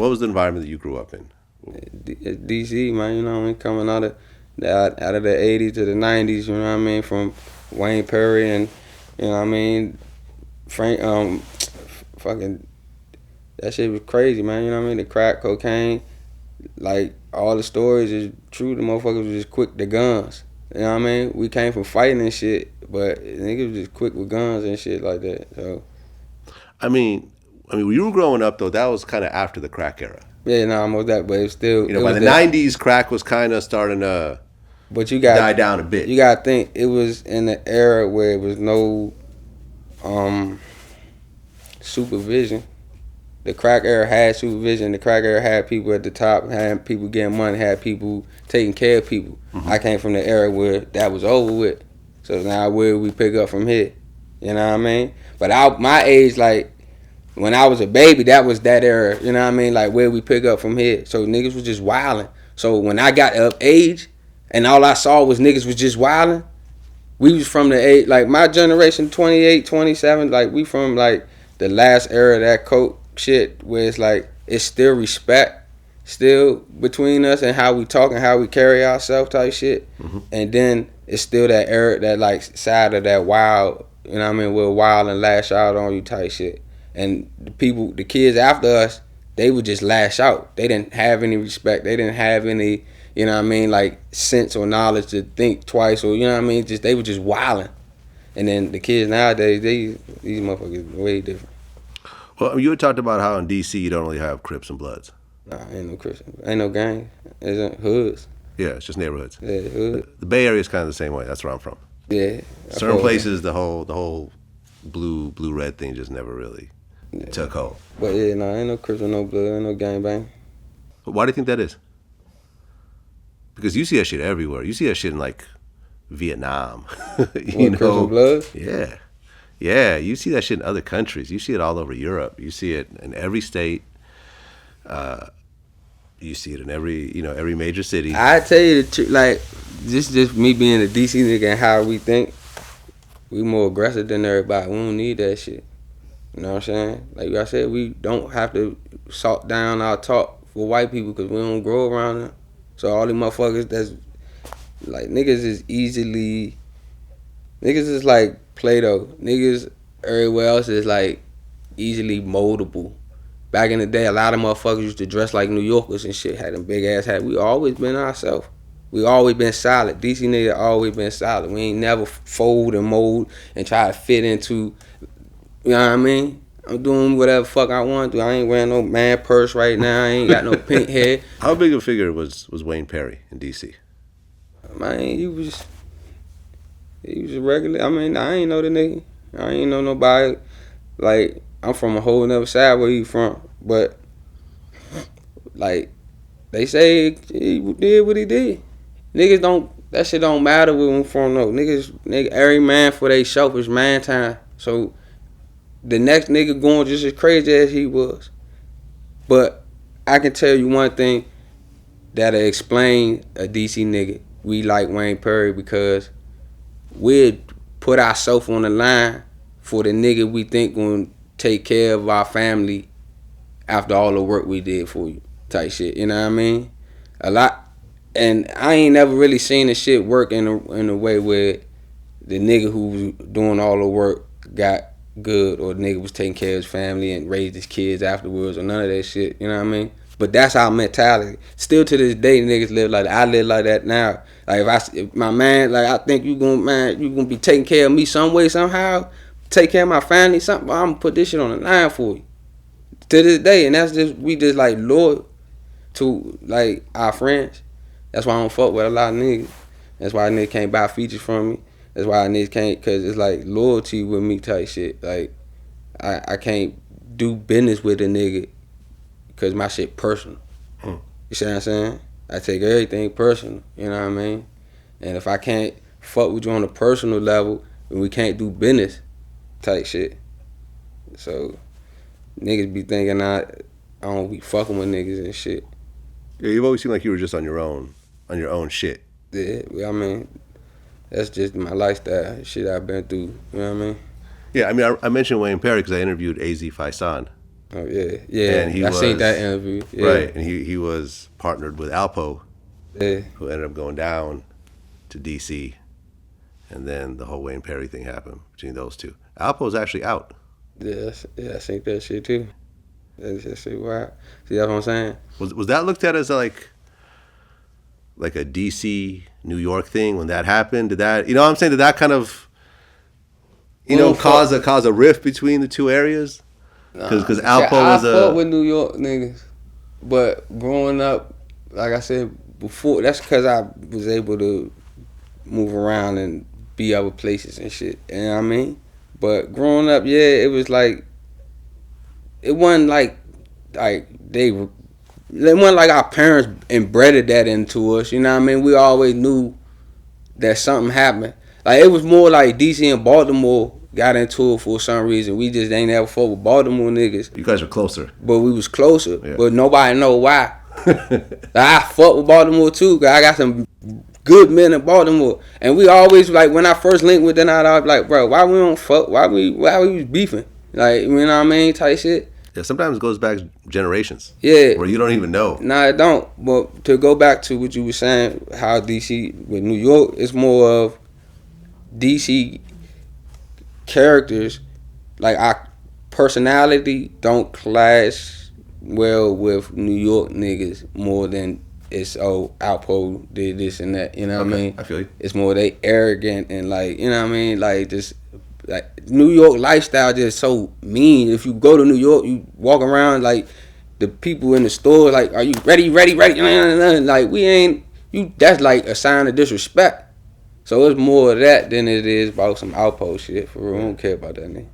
What was the environment that you grew up in? DC, man, you know what I mean? Coming out of the 80s to the 90s, you know what I mean? From Wayne Perry and, you know what I mean? Frank, fucking, that shit was crazy, man, you know what I mean? The crack, cocaine, like, all the stories is true. The motherfuckers was just quick to guns. You know what I mean? We came from fighting and shit, but niggas was just quick with guns and shit like that, so. I mean, when you were growing up, though, that was kind of after the crack era. Yeah, no, almost that, but it's still. You know, by the 90s, crack was kind of starting to die down a bit. You got to think, it was in the era where it was no supervision. The crack era had supervision. The crack era had people at the top, had people getting money, had people taking care of people. Mm-hmm. I came from the era where that was over with. So now where we pick up from here? You know what I mean? But my age, like, when I was a baby, that was that era. You know what I mean? Like, where we pick up from here. So niggas was just wilding. So when I got of age and all I saw was niggas was just wilding, we was from the age, like my generation, 28, 27, like we from like the last era of that coke shit where it's like, it's still respect still between us and how we talk and how we carry ourselves type shit. Mm-hmm. And then it's still that era, that like side of that wild, you know what I mean, we're wild and lash out on you type shit. And the kids after us, they would just lash out. They didn't have any respect. They didn't have any, you know what I mean, like sense or knowledge to think twice, or you know what I mean, just they were just wilding. And then the kids nowadays, these motherfuckers are way different. Well, you had talked about how in DC you don't really have Crips and Bloods. Nah, ain't no Crips, ain't no gang. It's hoods. Yeah, it's just neighborhoods. Yeah, hood. The Bay Area is kind of the same way. That's where I'm from. Yeah. Certain places, the whole blue red thing just never really took hold. But yeah, no, ain't no Crips and no Blood, ain't no gang bang. But why do you think that is? Because you see that shit everywhere. You see that shit in like Vietnam. you know? Crips and Blood? Yeah. Yeah, you see that shit in other countries. You see it all over Europe. You see it in every state. You see it in every major city. I tell you the truth, like, this is just me being a DC nigga and how we think. We more aggressive than everybody. We don't need that shit. You know what I'm saying? Like I said, we don't have to salt down our talk for white people because we don't grow around them. So all these motherfuckers that's, like, niggas is like Play-Doh. Niggas everywhere else is like easily moldable. Back in the day, a lot of motherfuckers used to dress like New Yorkers and shit, had them big ass hats. We always been ourselves. We always been solid. DC nigga always been solid. We ain't never fold and mold and try to fit into, you know what I mean? I'm doing whatever fuck I want to do. I ain't wearing no man purse right now. I ain't got no pink hair. How big a figure was Wayne Perry in DC? Man, he was a regular. I mean, I ain't know the nigga. I ain't know nobody. Like, I'm from a whole nother side where he from. But, like, they say he did what he did. Niggas that shit don't matter where I'm from, no. Nigga, every man for they selfish man time. So, the next nigga going just as crazy as he was. But, I can tell you one thing that'll explain a DC nigga. We like Wayne Perry because we'd put ourselves on the line for the nigga we think gonna take care of our family after all the work we did for you, type shit. You know what I mean? A lot, and I ain't never really seen the shit work in a way where the nigga who was doing all the work got good, or the nigga was taking care of his family and raised his kids afterwards, or none of that shit. You know what I mean? But that's our mentality. Still to this day, niggas live like that. I live like that now. Like if my man, like I think you gonna be taking care of me some way, somehow, take care of my family, something. I'm gonna put this shit on the line for you. To this day, and we just like loyal to like our friends. That's why I don't fuck with a lot of niggas. That's why niggas can't buy features from me. That's why niggas can't, cause it's like loyalty with me type shit. Like I can't do business with a nigga cause my shit personal. You see what I'm saying? I take everything personal. You know what I mean? And if I can't fuck with you on a personal level, then we can't do business type shit. So niggas be thinking I don't be fucking with niggas and shit. Yeah, you've always seemed like you were just on your own shit. Yeah, I mean, that's just my lifestyle, shit I've been through. You know what I mean? Yeah, I mean, I mentioned Wayne Perry because I interviewed AZ Faisan Oh yeah. And I seen that interview. Yeah. Right, and he was partnered with Alpo, Yeah. who ended up going down to DC, and then the whole Wayne Perry thing happened between those two. Alpo's actually out. Yeah, I think that shit too. That's just shit wild. See, that's what I'm saying? Was that looked at as like a DC New York thing when that happened? Did that, you know what I'm saying? Did that kind of, cause a rift between the two areas? Because Alpo was I fuck with New York niggas, but growing up, like I said before, that's because I was able to move around and be other places and shit. You know what I mean? But growing up, yeah, it was like, it wasn't like it wasn't like our parents embedded that into us. You know what I mean? We always knew that something happened. Like, it was more like DC and Baltimore got into it for some reason. We just ain't ever fought with Baltimore niggas. You guys are closer. But we was closer. Yeah. But nobody know why. I fuck with Baltimore too, cause I got some good men in Baltimore. And we always, like, when I first linked with them, I was like, bro, why we don't fuck? Why we was beefing? Like, you know what I mean? Type shit. Yeah, sometimes it goes back generations. Yeah. Where you don't even know. Nah, it don't. But to go back to what you were saying, how DC with New York, it's more of DC characters, like, our personality don't clash well with New York niggas more than it's Alpo did this and that, you know what I mean? I feel you. It's more they arrogant and, like, you know what I mean? Like, just like New York lifestyle just so mean. If you go to New York, you walk around, like, the people in the store, like, are you ready? Like, we ain't, that's like a sign of disrespect. So it's more of that than it is about some Alpo shit. For real, I don't care about that nigga.